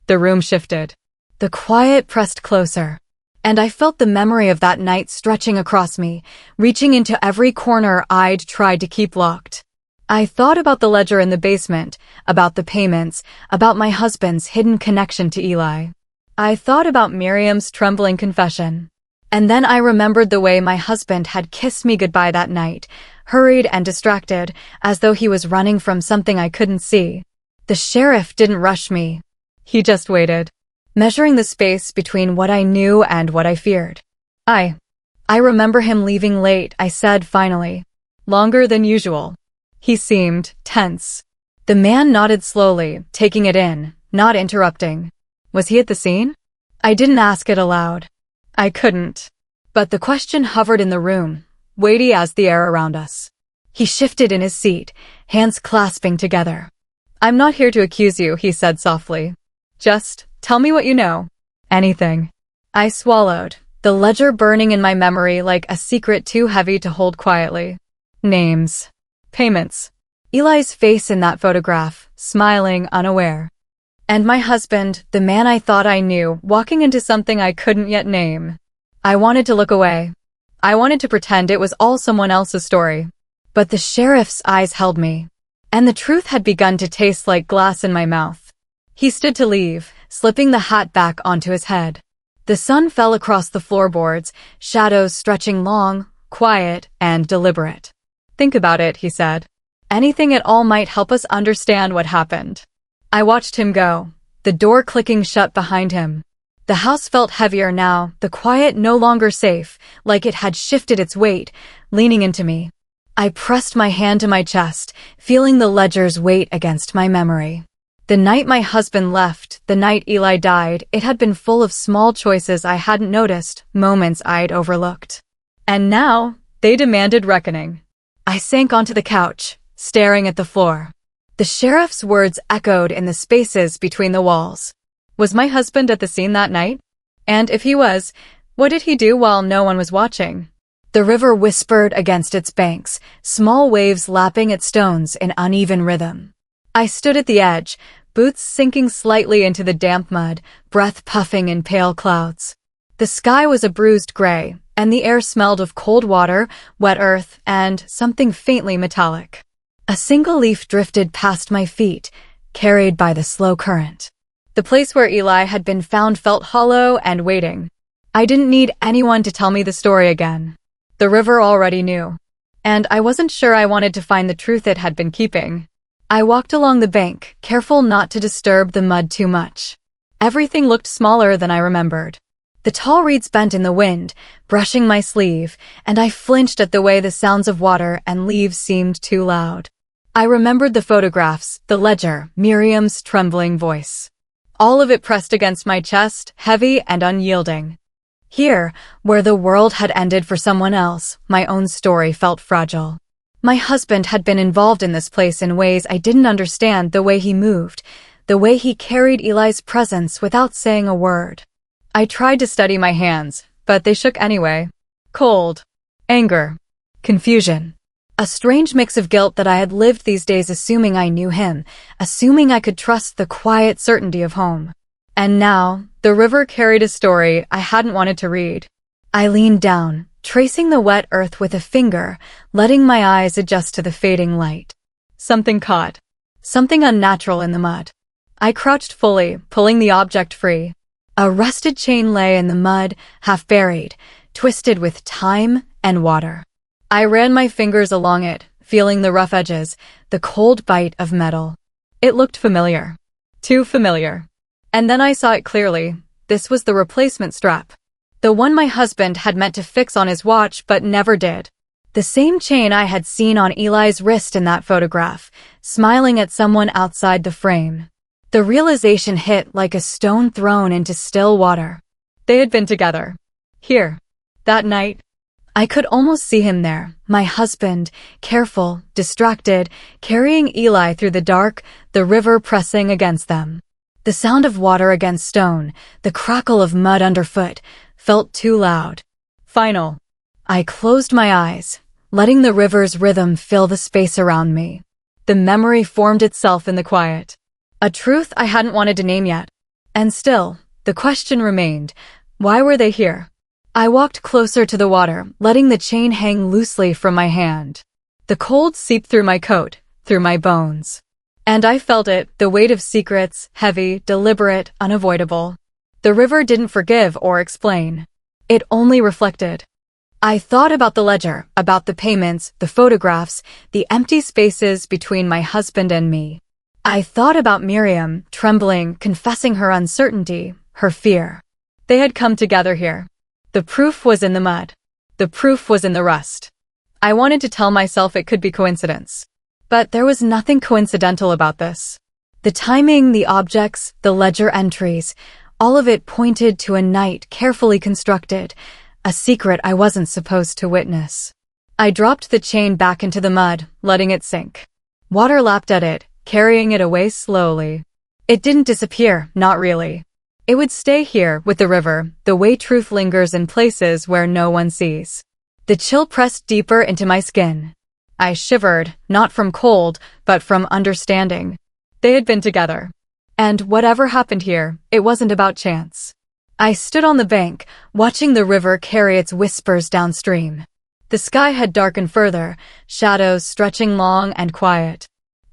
The room shifted. The quiet pressed closer. And I felt the memory of that night stretching across me, reaching into every corner I'd tried to keep locked. I thought about the ledger in the basement, about the payments, about my husband's hidden connection to Eli. I thought about Miriam's trembling confession. And then I remembered the way my husband had kissed me goodbye that night, hurried and distracted, as though he was running from something I couldn't see. The sheriff didn't rush me. He just waited, measuring the space between what I knew and what I feared. I remember him leaving late," I said finally. "Longer than usual." He seemed tense. The man nodded slowly, taking it in, not interrupting. Was he at the scene? I didn't ask it aloud. I couldn't. But the question hovered in the room, weighty as the air around us. He shifted in his seat, hands clasping together. "I'm not here to accuse you," he said softly. "Just tell me what you know. Anything." I swallowed, the ledger burning in my memory like a secret too heavy to hold quietly. Names. Payments. Eli's face in that photograph, smiling, unaware. And my husband, the man I thought I knew, walking into something I couldn't yet name. I wanted to look away. I wanted to pretend it was all someone else's story. But the sheriff's eyes held me. And the truth had begun to taste like glass in my mouth. He stood to leave, slipping the hat back onto his head. The sun fell across the floorboards, shadows stretching long, quiet, and deliberate. "Think about it," he said. "Anything at all might help us understand what happened." I watched him go, the door clicking shut behind him. The house felt heavier now, the quiet no longer safe, like it had shifted its weight, leaning into me. I pressed my hand to my chest, feeling the ledger's weight against my memory. The night my husband left, the night Eli died, it had been full of small choices I hadn't noticed, moments I'd overlooked. And now, they demanded reckoning. I sank onto the couch, staring at the floor. The sheriff's words echoed in the spaces between the walls. Was my husband at the scene that night? And if he was, what did he do while no one was watching? The river whispered against its banks, small waves lapping at stones in uneven rhythm. I stood at the edge, boots sinking slightly into the damp mud, breath puffing in pale clouds. The sky was a bruised gray, and the air smelled of cold water, wet earth, and something faintly metallic. A single leaf drifted past my feet, carried by the slow current. The place where Eli had been found felt hollow and waiting. I didn't need anyone to tell me the story again. The river already knew. And I wasn't sure I wanted to find the truth it had been keeping. I walked along the bank, careful not to disturb the mud too much. Everything looked smaller than I remembered. The tall reeds bent in the wind, brushing my sleeve, and I flinched at the way the sounds of water and leaves seemed too loud. I remembered the photographs, the ledger, Miriam's trembling voice. All of it pressed against my chest, heavy and unyielding. Here, where the world had ended for someone else, my own story felt fragile. My husband had been involved in this place in ways I didn't understand, the way he moved, the way he carried Eli's presence without saying a word. I tried to steady my hands, but they shook anyway. Cold, anger, confusion. A strange mix of guilt that I had lived these days assuming I knew him, assuming I could trust the quiet certainty of home. And now, the river carried a story I hadn't wanted to read. I leaned down, tracing the wet earth with a finger, letting my eyes adjust to the fading light. Something caught. Something unnatural in the mud. I crouched fully, pulling the object free. A rusted chain lay in the mud, half buried, twisted with time and water. I ran my fingers along it, feeling the rough edges, the cold bite of metal. It looked familiar. Too familiar. And then I saw it clearly. This was the replacement strap. The one my husband had meant to fix on his watch but never did. The same chain I had seen on Eli's wrist in that photograph, smiling at someone outside the frame. The realization hit like a stone thrown into still water. They had been together. Here. That night. I could almost see him there, my husband, careful, distracted, carrying Eli through the dark, the river pressing against them. The sound of water against stone, the crackle of mud underfoot, felt too loud. Final. I closed my eyes, letting the river's rhythm fill the space around me. The memory formed itself in the quiet. A truth I hadn't wanted to name yet. And still, the question remained, why were they here? I walked closer to the water, letting the chain hang loosely from my hand. The cold seeped through my coat, through my bones. And I felt it, the weight of secrets, heavy, deliberate, unavoidable. The river didn't forgive or explain. It only reflected. I thought about the ledger, about the payments, the photographs, the empty spaces between my husband and me. I thought about Miriam, trembling, confessing her uncertainty, her fear. They had come together here. The proof was in the mud. The proof was in the rust. I wanted to tell myself it could be coincidence. But there was nothing coincidental about this. The timing, the objects, the ledger entries, all of it pointed to a night carefully constructed, a secret I wasn't supposed to witness. I dropped the chain back into the mud, letting it sink. Water lapped at it, carrying it away slowly. It didn't disappear, not really. It would stay here with the river, the way truth lingers in places where no one sees. The chill pressed deeper into my skin. I shivered, not from cold, but from understanding. They had been together. And whatever happened here, it wasn't about chance. I stood on the bank, watching the river carry its whispers downstream. The sky had darkened further, shadows stretching long and quiet.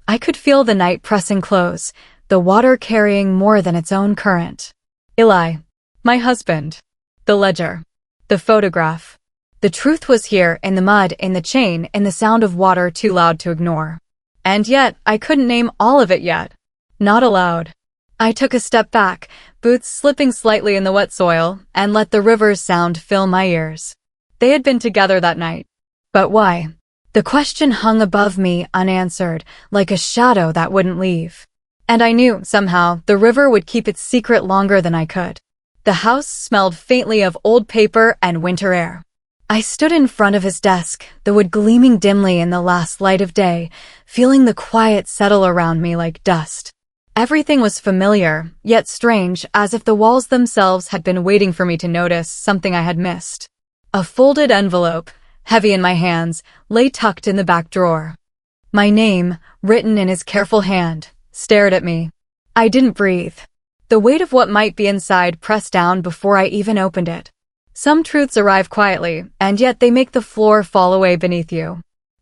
I could feel the night pressing close, the water carrying more than its own current. Eli. My husband. The ledger. The photograph. The truth was here, in the mud, in the chain, in the sound of water too loud to ignore. And yet, I couldn't name all of it yet. Not aloud. I took a step back, boots slipping slightly in the wet soil, and let the river's sound fill my ears. They had been together that night. But why? The question hung above me unanswered, like a shadow that wouldn't leave. And I knew, somehow, the river would keep its secret longer than I could. The house smelled faintly of old paper and winter air. I stood in front of his desk, the wood gleaming dimly in the last light of day, feeling the quiet settle around me like dust. Everything was familiar, yet strange, as if the walls themselves had been waiting for me to notice something I had missed. A folded envelope, heavy in my hands, lay tucked in the back drawer. My name, written in his careful hand, stared at me. I didn't breathe. The weight of what might be inside pressed down before I even opened it. Some truths arrive quietly, and yet they make the floor fall away beneath you.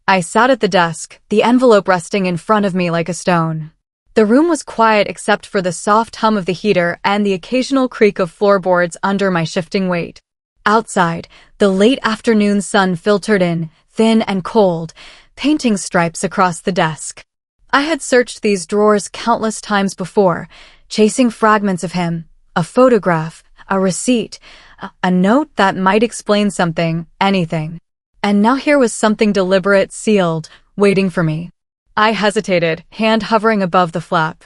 I sat at the desk, the envelope resting in front of me like a stone. The room was quiet except for the soft hum of the heater and the occasional creak of floorboards under my shifting weight. Outside, the late afternoon sun filtered in, thin and cold, painting stripes across the desk. I had searched these drawers countless times before, chasing fragments of him, a photograph, a receipt, a note that might explain something, anything. And now here was something deliberate, sealed, waiting for me. I hesitated, hand hovering above the flap.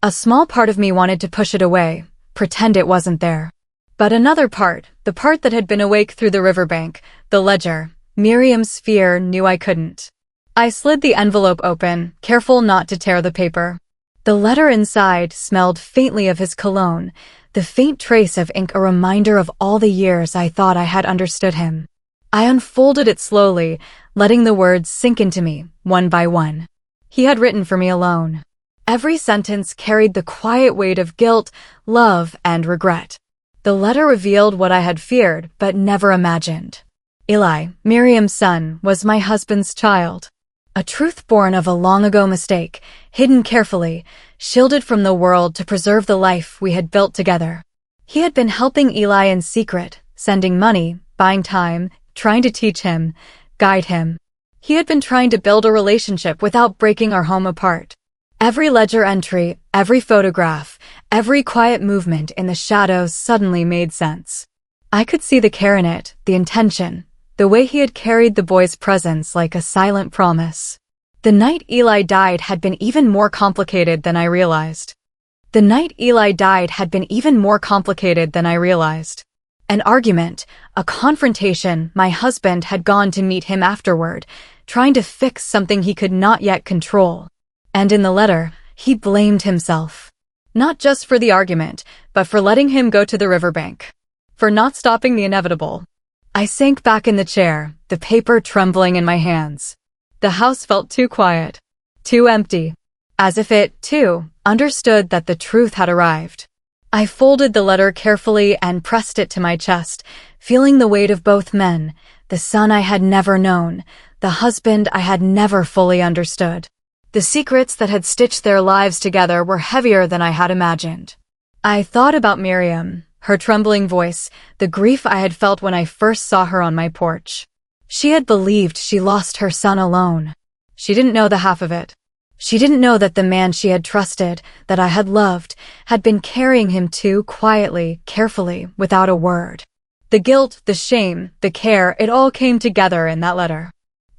A small part of me wanted to push it away, pretend it wasn't there. But another part, the part that had been awake through the riverbank, the ledger, Miriam's fear, knew I couldn't. I slid the envelope open, careful not to tear the paper. The letter inside smelled faintly of his cologne, the faint trace of ink a reminder of all the years I thought I had understood him. I unfolded it slowly, letting the words sink into me, one by one. He had written for me alone. Every sentence carried the quiet weight of guilt, love, and regret. The letter revealed what I had feared but never imagined. Eli, Miriam's son, was my husband's child. A truth born of a long-ago mistake, hidden carefully, shielded from the world to preserve the life we had built together. He had been helping Eli in secret, sending money, buying time, trying to teach him, guide him. He had been trying to build a relationship without breaking our home apart. Every ledger entry, every photograph, every quiet movement in the shadows suddenly made sense. I could see the care in it, the intention, the way he had carried the boy's presence like a silent promise. The night Eli died had been even more complicated than I realized. An argument, a confrontation. My husband had gone to meet him afterward, trying to fix something he could not yet control. And in the letter, he blamed himself. Not just for the argument, but for letting him go to the riverbank. For not stopping the inevitable. I sank back in the chair, the paper trembling in my hands. The house felt too quiet, too empty, as if it, too, understood that the truth had arrived. I folded the letter carefully and pressed it to my chest, feeling the weight of both men, the son I had never known, the husband I had never fully understood. The secrets that had stitched their lives together were heavier than I had imagined. I thought about Miriam, her trembling voice, the grief I had felt when I first saw her on my porch. She had believed she lost her son alone. She didn't know the half of it. She didn't know that the man she had trusted, that I had loved, had been carrying him too quietly, carefully, without a word. The guilt, the shame, the care, it all came together in that letter.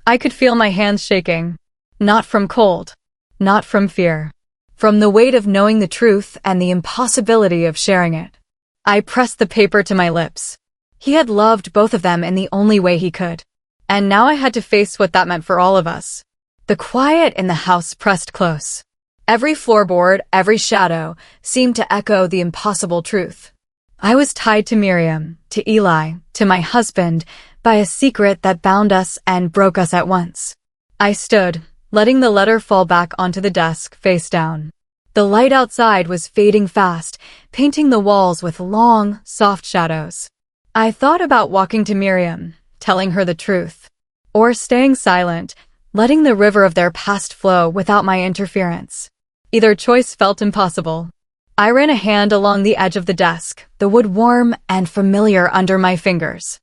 I could feel my hands shaking. Not from cold. Not from fear. From the weight of knowing the truth and the impossibility of sharing it. I pressed the paper to my lips. He had loved both of them in the only way he could. And now I had to face what that meant for all of us. The quiet in the house pressed close. Every floorboard, every shadow, seemed to echo the impossible truth. I was tied to Miriam, to Eli, to my husband, by a secret that bound us and broke us at once. I stood, letting the letter fall back onto the desk, face down. The light outside was fading fast, painting the walls with long, soft shadows. I thought about walking to Miriam, telling her the truth, or staying silent, letting the river of their past flow without my interference. Either choice felt impossible. I ran a hand along the edge of the desk, the wood warm and familiar under my fingers.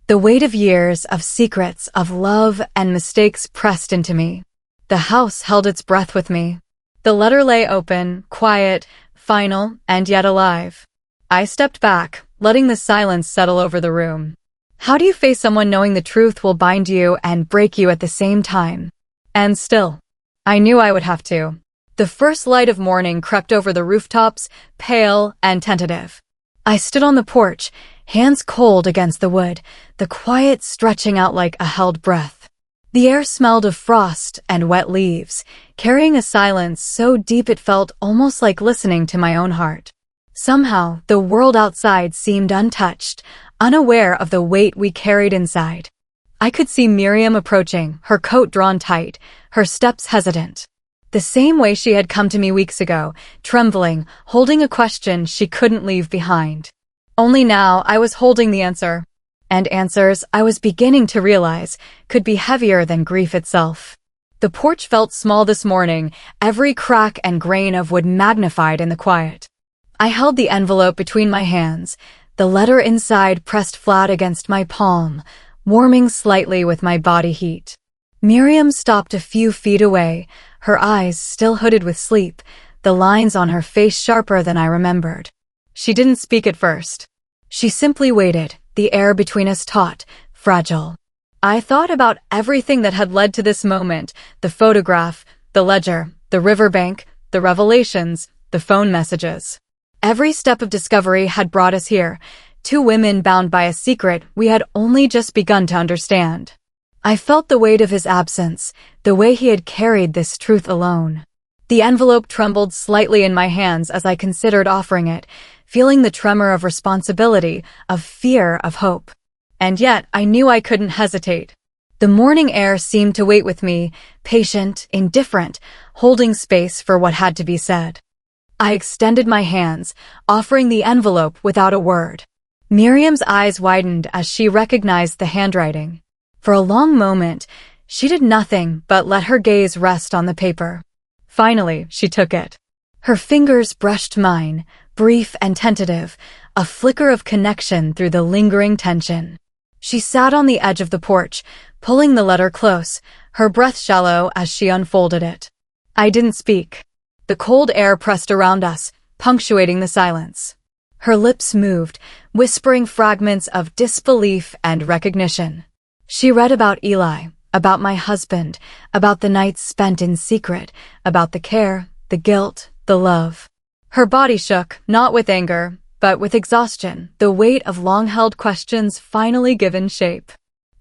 The weight of years, of secrets, of love and mistakes pressed into me. The house held its breath with me. The letter lay open, quiet, final, and yet alive. I stepped back, letting the silence settle over the room. How do you face someone knowing the truth will bind you and break you at the same time? And still, I knew I would have to. The first light of morning crept over the rooftops, pale and tentative. I stood on the porch, hands cold against the wood, the quiet stretching out like a held breath. The air smelled of frost and wet leaves, carrying a silence so deep it felt almost like listening to my own heart. Somehow, the world outside seemed untouched, unaware of the weight we carried inside. I could see Miriam approaching, her coat drawn tight, her steps hesitant. The same way she had come to me weeks ago, trembling, holding a question she couldn't leave behind. Only now I was holding the answer. And answers, I was beginning to realize, could be heavier than grief itself. The porch felt small this morning, every crack and grain of wood magnified in the quiet. I held the envelope between my hands, the letter inside pressed flat against my palm, warming slightly with my body heat. Miriam stopped a few feet away, her eyes still hooded with sleep, the lines on her face sharper than I remembered. She didn't speak at first. She simply waited, the air between us taut, fragile. I thought about everything that had led to this moment, the photograph, the ledger, the riverbank, the revelations, the phone messages. Every step of discovery had brought us here, two women bound by a secret we had only just begun to understand. I felt the weight of his absence, the way he had carried this truth alone. The envelope trembled slightly in my hands as I considered offering it, feeling the tremor of responsibility, of fear, of hope. And yet, I knew I couldn't hesitate. The morning air seemed to wait with me, patient, indifferent, holding space for what had to be said. I extended my hands, offering the envelope without a word. Miriam's eyes widened as she recognized the handwriting. For a long moment, she did nothing but let her gaze rest on the paper. Finally, she took it. Her fingers brushed mine, brief and tentative, a flicker of connection through the lingering tension. She sat on the edge of the porch, pulling the letter close, her breath shallow as she unfolded it. I didn't speak. The cold air pressed around us, punctuating the silence. Her lips moved, whispering fragments of disbelief and recognition. She read about Eli, about my husband, about the nights spent in secret, about the care, the guilt, the love. Her body shook, not with anger, but with exhaustion, the weight of long-held questions finally given shape.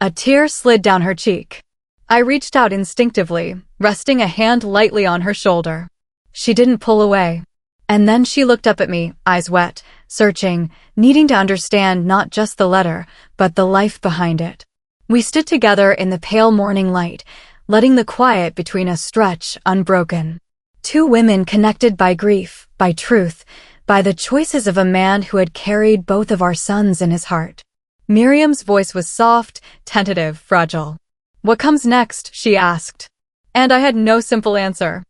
A tear slid down her cheek. I reached out instinctively, resting a hand lightly on her shoulder. She didn't pull away. And then she looked up at me, eyes wet, searching, needing to understand not just the letter, but the life behind it. We stood together in the pale morning light, letting the quiet between us stretch unbroken. Two women connected by grief, by truth, by the choices of a man who had carried both of our sons in his heart. Miriam's voice was soft, tentative, fragile. "What comes next?" she asked. And I had no simple answer.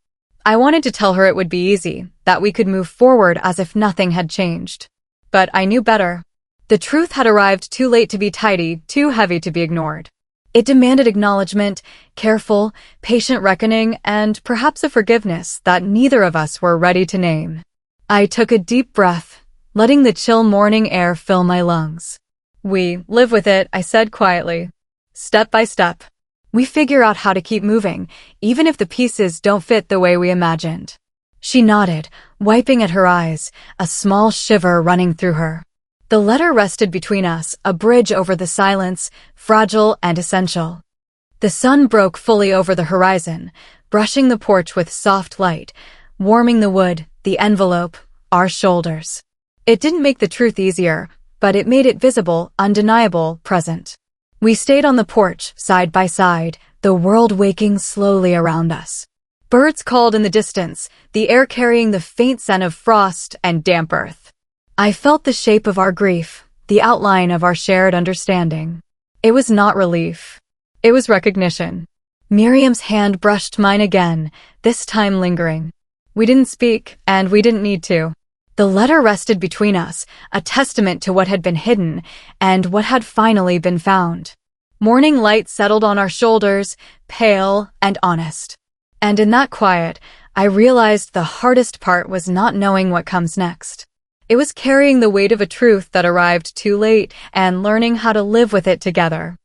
I wanted to tell her it would be easy, that we could move forward as if nothing had changed. But I knew better. The truth had arrived too late to be tidy, too heavy to be ignored. It demanded acknowledgement, careful, patient reckoning, and perhaps a forgiveness that neither of us were ready to name. I took a deep breath, letting the chill morning air fill my lungs. "We live with it," I said quietly. "Step by step. We figure out how to keep moving, even if the pieces don't fit the way we imagined." She nodded, wiping at her eyes, a small shiver running through her. The letter rested between us, a bridge over the silence, fragile and essential. The sun broke fully over the horizon, brushing the porch with soft light, warming the wood, the envelope, our shoulders. It didn't make the truth easier, but it made it visible, undeniable, present. We stayed on the porch, side by side, the world waking slowly around us. Birds called in the distance, the air carrying the faint scent of frost and damp earth. I felt the shape of our grief, the outline of our shared understanding. It was not relief. It was recognition. Miriam's hand brushed mine again, this time lingering. We didn't speak, and we didn't need to. The letter rested between us, a testament to what had been hidden and what had finally been found. Morning light settled on our shoulders, pale and honest. And in that quiet, I realized the hardest part was not knowing what comes next. It was carrying the weight of a truth that arrived too late and learning how to live with it together.